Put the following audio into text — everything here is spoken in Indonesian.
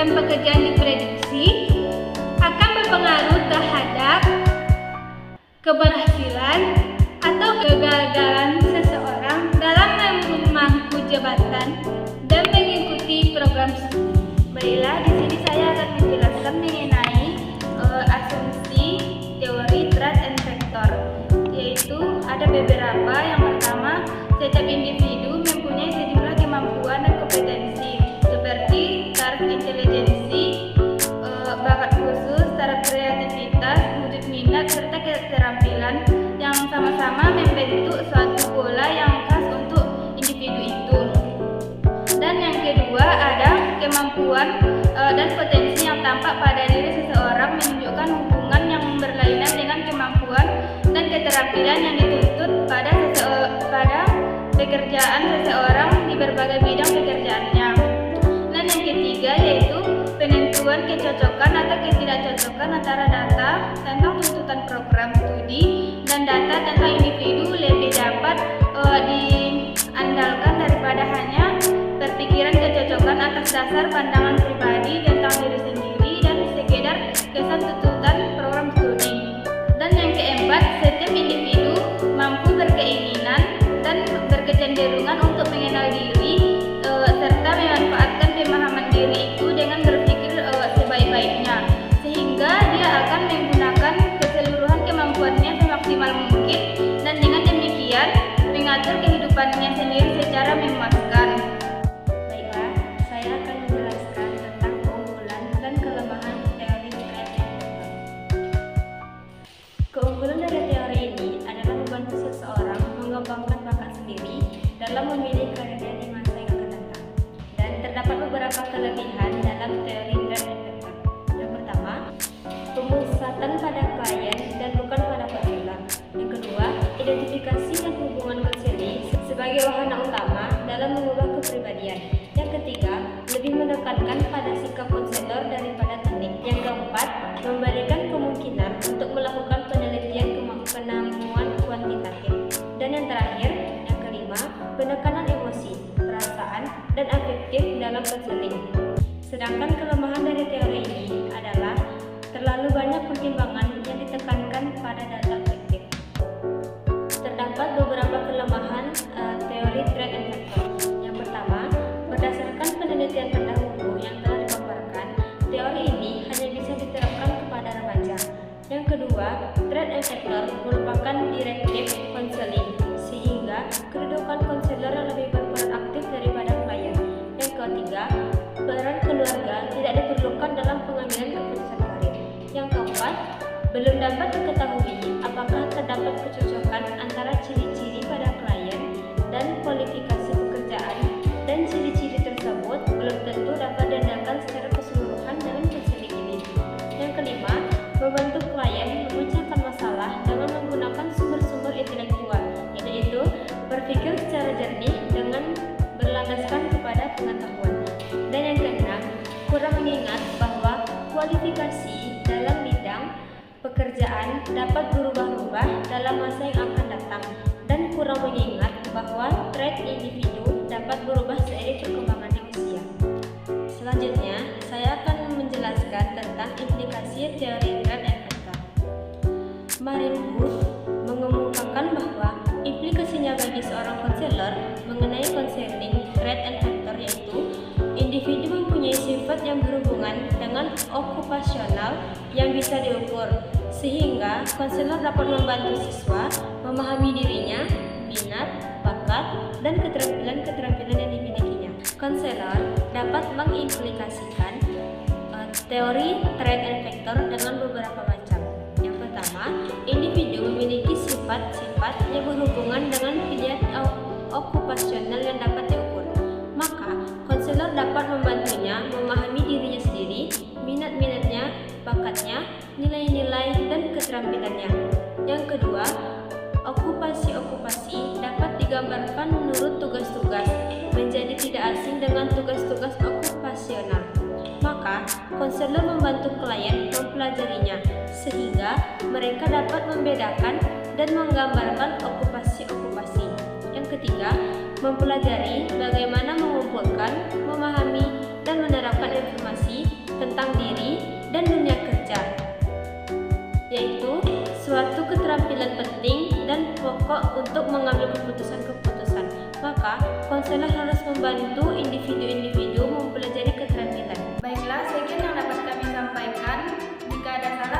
dan pekerjaan diprediksi akan berpengaruh terhadap keberhasilan atau kegagalan seseorang dalam memangku jabatan dan mengikuti program studi. Baiklah, di sini saya akan menjelaskan mengenai asumsi teori threat and factor, yaitu ada beberapa. Yang pertama, setiap individu mempunyai sejumlah kemampuan dan kompetensi seperti taraf intelijensi, bakat khusus, taraf kreativitas, wujud minat, serta keterampilan yang sama-sama membentuk suatu pola yang khas untuk individu itu. Dan yang kedua, ada kemampuan dan potensi yang tampak pada diri seseorang menunjukkan hubungan yang berlainan dengan kemampuan dan keterampilan yang dituntut pada pekerjaan seseorang di berbagai bidang pekerjaannya. Dan yang ketiga yaitu penentuan kecocokan atau ketidakcocokan antara data tentang tuntutan program studi dan data tentang individu lebih dapat diandalkan daripada hanya berpikiran kecocokan atas dasar pandangan pribadi tentang diri sendiri dan sekedar kesan tuntutan program studi. Dan yang keempat, setiap individu mampu berkeinginan dan berkecenderungan untuk mengenal diri serta memanfaatkan pemahaman diri itu dengan berpikir sebaik-baiknya, sehingga dia akan menggunakan keseluruhan kemampuannya semaksimal mungkin dan dengan demikian mengatur kehidupannya sendiri secara memuaskan. Baiklah, saya akan menjelaskan tentang keunggulan dan kelemahan teori threat and factor. Keunggulan dari teori ini adalah membantu seseorang mengembangkan bakat sendiri dalam memilih karirnya di masa yang akan datang. Dan terdapat beberapa kelebihan dalam teori threat and factor. Yang pertama, pemusatan pada klien dan bukan pada konselor. Yang kedua, identifikasi dan hubungan konseling sebagai wahana utama dalam mengubah kepribadian. Yang ketiga, lebih menekankan pada sikap konselor daripada teknik. Yang keempat, memberikan kemungkinan untuk melakukan penelitian penemuan kuantitatif. Dan yang terakhir, yang kelima, penekanan emosi, perasaan, dan afektif dalam konseling. Sedangkan kelemahan dari teori ini adalah terlalu banyak pertimbangan yang ditekankan pada data fiktif. Terdapat beberapa kelemahan teori threat and factor. Yang pertama, berdasarkan penelitian terdahulu yang telah dipaparkan, teori ini hanya bisa diterapkan kepada remaja. Yang kedua, threat and factor merupakan direktif konseling, sehingga kedudukan konselor yang lebih berperan aktif daripada klien. Yang ketiga, peran keluarga tidak diperlukan dalam pengambilan keputusan karir. Yang keempat, belum dapat diketahui apakah terdapat kecocokan antara ciri-ciri pada klien dan kualifikasi pekerjaan, dan ciri-ciri tersebut belum tentu dapat diandalkan secara keseluruhan dengan konseling ini. Yang kelima, membantu klien memecahkan masalah dengan menggunakan sumber-sumber intelektual, yaitu berpikir secara jernih dengan berlandaskan kepada pengetahuan. Dan yang keenam, kurang mengingat bahwa kualifikasi dalam bidang pekerjaan dapat berubah-ubah dalam masa yang akan datang, dan kurang mengingat bahwa trait individu dapat berubah seiring perkembangannya usia. Selanjutnya, saya akan menjelaskan tentang implikasi teori threat and factor. Marinwood mengemukakan bahwa implikasinya bagi seorang konselor mengenai konseling threat and factor yaitu individu mempunyai sifat yang berhubungan dengan okupasional yang bisa diukur, sehingga konselor dapat membantu siswa memahami dirinya, minat, bakat, dan keterampilan yang dimilikinya. Konselor dapat mengimplikasikan teori threat and factor dengan beberapa macam. Yang pertama, individu memiliki sifat-sifat yang berhubungan dengan pilihan okupasional yang dapat diukur. Maka, konselor dapat membantunya memahami dirinya sendiri, minat-minatnya, bakatnya, nilai-nilai, dan keterampilannya. Yang kedua, okupasi-okupasi dapat digambarkan menurut tugas-tugas, menjadi tidak asing dengan tugas-tugas okupasional. Maka, konselor membantu klien mempelajarinya, sehingga mereka dapat membedakan dan menggambarkan okupasi-okupasi. Yang ketiga, mempelajari bagaimana mengumpulkan, memahami, dan menerapkan informasi tentang diri dan dunia kerja, yaitu suatu keterampilan penting dan pokok untuk mengambil keputusan-keputusan. Maka, konselor harus membantu individu-individu mempelajari keterampilan. Baiklah, sekian yang dapat kami sampaikan. Jika ada salah